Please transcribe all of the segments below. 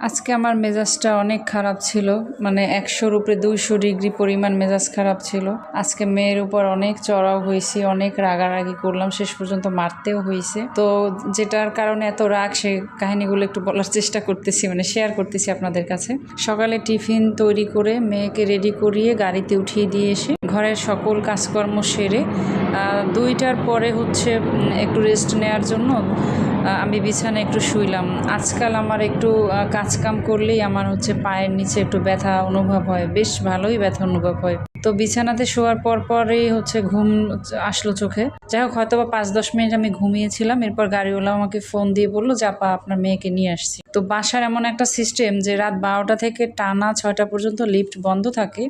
আজকে আমার মেজাজটা অনেক খারাপ ছিল, মানে 100-র উপরে 200 ডিগ্রি পরিমাণ মেজাজ খারাপ ছিল। আজকে মেয়ের উপর অনেক চড়াও হয়েছি, অনেক রাগারাগি করলাম, শেষ পর্যন্ত মারতেও হয়েছে। তো যেটার কারণে এত রাগ, সেই কাহিনীগুলো একটু বলার চেষ্টা করতেছি, মানে শেয়ার করতেছি আপনাদের কাছে। সকালে টিফিন তৈরি করে মেয়েকে রেডি করিয়ে গাড়িতে উঠিয়ে দিয়ে এসে ঘরের সকল কাজকর্ম সেরে 2টার পরে হচ্ছে একটু রেস্ট নেওয়ার জন্য আমি বিছানায় একটু শুইলাম। আজকাল আমার একটু কাজকাম করলেই আমার হচ্ছে পায়ের নিচে একটু ব্যথা অনুভব হয়, বেশ ভালোই ব্যথা অনুভব হয়। তো বিছানাতে শোয়ার পরেই হচ্ছে ঘুম আসলো চোখে। যাই হোক, হয়তো বা 5-10 মিনিট আমি ঘুমিয়েছিলাম। এরপর গাড়িওয়ালা আমাকে ফোন দিয়ে বললো যে আপা, আপনার মেয়েকে নিয়ে আসছি। তো বাসার এমন একটা সিস্টেম যে রাত 12টা থেকে টানা 6টা পর্যন্ত লিফট বন্ধ থাকে।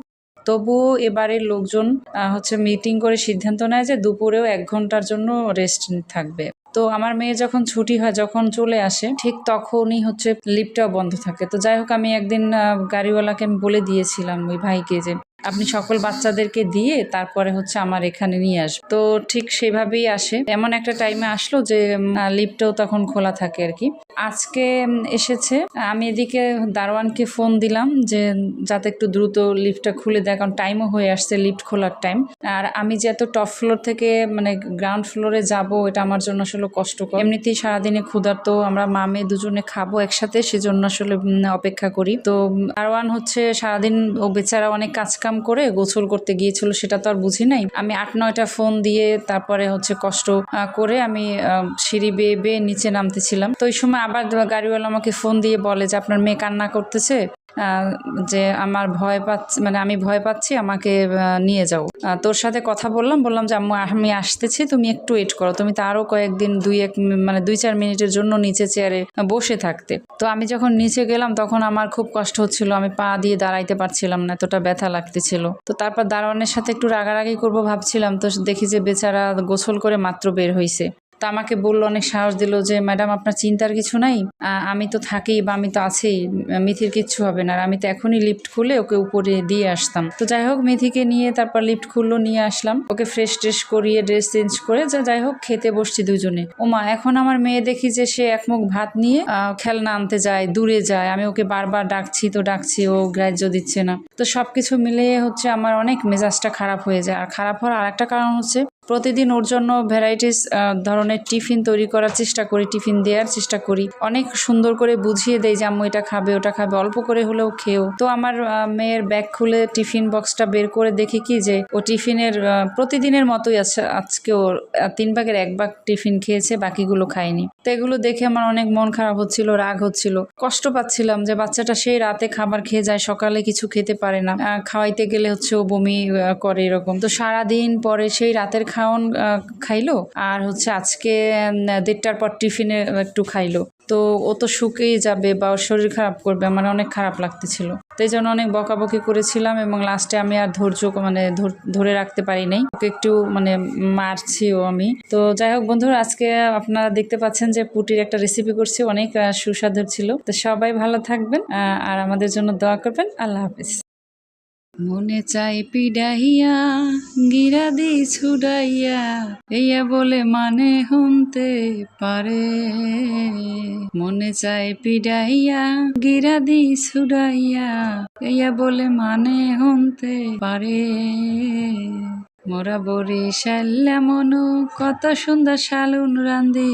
তবুও এবারের লোকজন হচ্ছে মিটিং করে সিদ্ধান্ত নেয় যে দুপুরেও 1 ঘন্টার জন্য রেস্ট থাকবে। তো আমার মেয়ে যখন ছুটি হয়, যখন চলে আসে, ঠিক তখনই হচ্ছে লিফটটাও বন্ধ থাকে। তো যাই হোক, আমি একদিন গাড়িওয়ালাকে আমি বলে দিয়েছিলাম, ওই ভাইকে, যে আপনি সকল বাচ্চাদেরকে দিয়ে তারপরে হচ্ছে আমার এখানে নিয়ে আসবে। তো ঠিক সেভাবেই আসে। এমন একটা টাইমে আসলো যে লিফটও তখন খোলা থাকে আর কি। আজকে এসেছে। আমি এদিকে দারোয়ানকে ফোন দিলাম যে যাতে একটু দ্রুত লিফটটা খুলে দেয়, কারণ টাইমও হয়ে আসছে লিফট খোলার টাইম। আর আমি যে এত টপ ফ্লোর থেকে মানে গ্রাউন্ড ফ্লোরে যাব, এটা আমার জন্য আসলে কষ্টকর। এমনিতেই সারাদিনে ক্ষুধার্ত, আমরা মা মেয়ে দুজনে খাবো একসাথে, সেজন্য আসলে অপেক্ষা করি। তো দারোয়ান হচ্ছে সারাদিন, ও বেচারা অনেক কাজকাম করে গোসল করতে গিয়েছিল, সেটা তো আর বুঝি নাই। আমি 8-9টা ফোন দিয়ে তারপরে হচ্ছে কষ্ট করে আমি সিঁড়ি বেয়ে বেয়ে নিচে নামতেছিলাম। তো ওই সময় আবার গাড়িওয়ালা আমাকে ফোন দিয়ে বলে যে আপনার মেয়ে কান্না করতেছে, যে আমার ভয় পাচ্ছি, মানে আমি ভয় পাচ্ছি, আমাকে নিয়ে যাও। তোর সাথে কথা বললাম যে আম্মু আমি আসতেছি, তুমি একটু ওয়েট করো, তুমি তো আরো কয়েকদিন 2-4 মিনিটের জন্য নিচে চেয়ারে বসে থাকতে। তো আমি যখন নিচে গেলাম তখন আমার খুব কষ্ট হচ্ছিল, আমি পা দিয়ে দাঁড়াইতে পারছিলাম না, এতটা ব্যথা লাগতেছিল। তো তারপর দারোয়ানের সাথে একটু রাগারাগি করবো ভাবছিলাম, তো দেখি যে বেচারা গোসল করে মাত্র বের হয়েছে। তো আমাকে বললো, অনেক সাহস দিল যে ম্যাডাম আপনার চিন্তার কিছু নাই, আমি তো থাকি বা আমি তো আছি, মিথির কিচ্ছু হবে না। আর আমি তো এখনই লিফট খুলে ওকে উপরে দিয়ে আসতাম। তো যাই হোক, মিথিকে নিয়ে তারপর লিফট খুললো, নিয়ে আসলাম, ওকে ফ্রেশ ট্রেশ করিয়ে ড্রেস চেঞ্জ করে যাই হোক খেতে বসছি দুজনে। ওমা, এখন আমার মেয়ে দেখি যে সে এক মুখ ভাত নিয়ে খেলনা আনতে যায়, দূরে যায়। আমি ওকে বারবার ডাকছি, ও গ্রাহ্য দিচ্ছে না। তো সবকিছু মিলিয়ে হচ্ছে আমার অনেক মেজাজটা খারাপ হয়ে যায়। আর খারাপ হওয়ার আরেকটা কারণ হচ্ছে প্রতিদিন ওর জন্য ভ্যারাইটিস ধরনের টিফিন তৈরি করার চেষ্টা করি, টিফিন দেওয়ার চেষ্টা করি, অনেক সুন্দর করে বুঝিয়ে দেই যে আম্মু এটা খাবে, ওটা খাবে, অল্প করে হলেও খেও। তো আমার মেয়ের ব্যাগ খুলে টিফিন বক্সটা বের করে দেখি কি যে ও টিফিনের প্রতিদিনের মতোই আছে, আজকে ওর 3 ভাগের 1 ভাগ টিফিন খেয়েছে, বাকিগুলো খায়নি। তো এগুলো দেখে আমার অনেক মন খারাপ হচ্ছিল, রাগ হচ্ছিল, কষ্ট পাচ্ছিলাম যে বাচ্চাটা সেই রাতে খাবার খেয়ে যায়, সকালে কিছু খেতে পারে না, খাওয়াইতে গেলে হচ্ছে ও বমি করে এরকম। তো সারাদিন পরে সেই রাতের খাওয়ান খাইলো, আর হচ্ছে আজকে 1:30টার পর টিফিনে একটু খাইলো। তো ও তো শুকিয়ে যাবে বা ওর শরীর খারাপ করবে, আমার অনেক খারাপ লাগতেছিল। তো এই জন্য অনেক বকাবকি করেছিলাম এবং লাস্টে আমি আর ধৈর্য মানে ধরে রাখতে পারি নাই, ওকে একটু মানে মারছিও আমি। তো যাই হোক বন্ধুরা, আজকে আপনারা দেখতে পাচ্ছেন যে পুটির একটা রেসিপি করছি, অনেক সুস্বাদু ছিল। তো সবাই ভালো থাকবেন আর আমাদের জন্য দোয়া করবেন। আল্লাহ হাফেজ। মনে চাই পিডাইয়া গিরা দি ছুডাইয়া, এইয়া বলে মানে হনতে পারে। মনে চাই পিডাইয়া গিরা দি ছুডাইয়া, এইয়া বলে মানে হনতে পারে। মোরা বরিশাল মনু কত সুন্দর শালুন রান্দি,